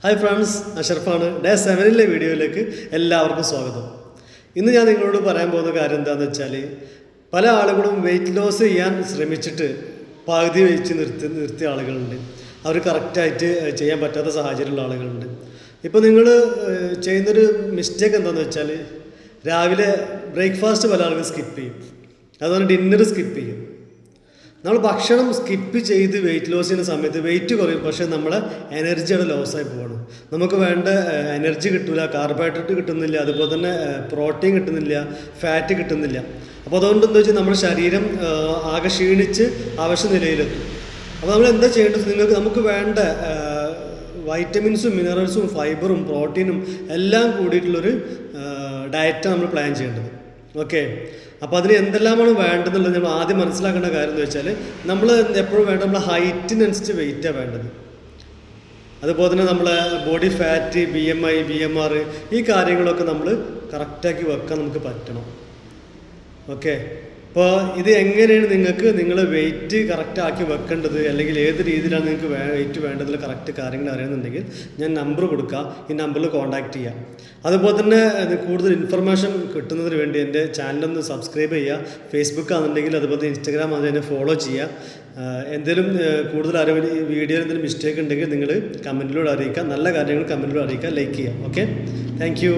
Hi friends, അഷറഫാണ്. Day 7 വീഡിയോയിലേക്ക് എല്ലാവർക്കും സ്വാഗതം. ഇന്ന് ഞാൻ നിങ്ങളോട് പറയാൻ പോകുന്ന കാര്യം എന്താണെന്ന് വെച്ചാൽ, പല ആളുകളും വെയിറ്റ് ലോസ് ചെയ്യാൻ ശ്രമിച്ചിട്ട് പകുതി വെച്ച് നിർത്തിയ ആളുകളുണ്ട്. അവർ കറക്റ്റായിട്ട് ചെയ്യാൻ പറ്റാത്ത സാഹചര്യമുള്ള ആളുകളുണ്ട്. ഇപ്പോൾ നിങ്ങൾ ചെയ്യുന്നൊരു മിസ്റ്റേക്ക് എന്താണെന്ന് വെച്ചാൽ, രാവിലെ ബ്രേക്ക്ഫാസ്റ്റ് പല ആളുകൾ സ്കിപ്പ് ചെയ്യും, അതുപോലെ ഡിന്നർ സ്കിപ്പ് ചെയ്യും. നമ്മൾ ഭക്ഷണം സ്കിപ്പ് ചെയ്ത് വെയിറ്റ് ലോസ് ചെയ്യുന്ന സമയത്ത് വെയിറ്റ് കുറയും, പക്ഷേ നമ്മളെ എനർജിയുടെ ലോസായി പോകണം. നമുക്ക് വേണ്ട എനർജി കിട്ടില്ല, കാർബോഹൈഡ്രേറ്റ് കിട്ടുന്നില്ല, അതുപോലെ തന്നെ പ്രോട്ടീൻ കിട്ടുന്നില്ല, ഫാറ്റ് കിട്ടുന്നില്ല. അപ്പോൾ അതുകൊണ്ട് എന്താ വെച്ചാൽ നമ്മുടെ ശരീരം ആകെ ക്ഷീണിച്ച് ആവശ്യ നിലയിലെത്തും. അപ്പോൾ നമ്മൾ എന്താ ചെയ്യേണ്ടത്, നമുക്ക് വേണ്ട വൈറ്റമിൻസും മിനറൽസും ഫൈബറും പ്രോട്ടീനും എല്ലാം കൂടിയിട്ടുള്ളൊരു ഡയറ്റാണ് നമ്മൾ പ്ലാൻ ചെയ്യേണ്ടത്. ഓക്കെ, അപ്പോൾ അതിന് എന്തെല്ലാമാണ് വേണ്ടതെന്നുള്ളത് നമ്മൾ ആദ്യം മനസ്സിലാക്കേണ്ട കാര്യം എന്ന് വെച്ചാൽ, നമ്മൾ എപ്പോഴും വേണ്ട നമ്മളെ ഹൈറ്റിനനുസരിച്ച് വെയിറ്റാണ് വേണ്ടത്. അതുപോലെ തന്നെ നമ്മളെ ബോഡി ഫാറ്റ്, BMI, BMR ഈ കാര്യങ്ങളൊക്കെ നമ്മൾ കറക്റ്റാക്കി വെക്കാൻ നമുക്ക് പറ്റണം. ഓക്കെ, അപ്പോൾ ഇത് എങ്ങനെയാണ് നിങ്ങൾ വെയിറ്റ് കറക്റ്റാക്കി വെക്കേണ്ടത്, അല്ലെങ്കിൽ ഏത് രീതിയിലാണ് നിങ്ങൾക്ക് വെയിറ്റ് വേണ്ടതിൽ കറക്റ്റ് കാര്യങ്ങൾ അറിയുന്നുണ്ടെങ്കിൽ ഞാൻ നമ്പർ കൊടുക്കാം, ഈ നമ്പറിൽ കോൺടാക്റ്റ് ചെയ്യാം. അതുപോലെ തന്നെ കൂടുതൽ ഇൻഫർമേഷൻ കിട്ടുന്നതിന് വേണ്ടി എൻ്റെ ചാനലൊന്ന് സബ്സ്ക്രൈബ് ചെയ്യുക. ഫേസ്ബുക്ക് ആണെന്നുണ്ടെങ്കിൽ അതുപോലെ ഇൻസ്റ്റാഗ്രാം അതിനെ ഫോളോ ചെയ്യുക. എന്തെങ്കിലും കൂടുതൽ അറിവ് വീഡിയോയിൽ എന്തെങ്കിലും മിസ്റ്റേക്ക് ഉണ്ടെങ്കിൽ നിങ്ങൾ കമൻറ്റിലൂടെ അറിയിക്കുക. നല്ല കാര്യങ്ങൾ കമൻറ്റിലൂടെ അറിയിക്കുക, ലൈക്ക് ചെയ്യുക. Okay, thank you.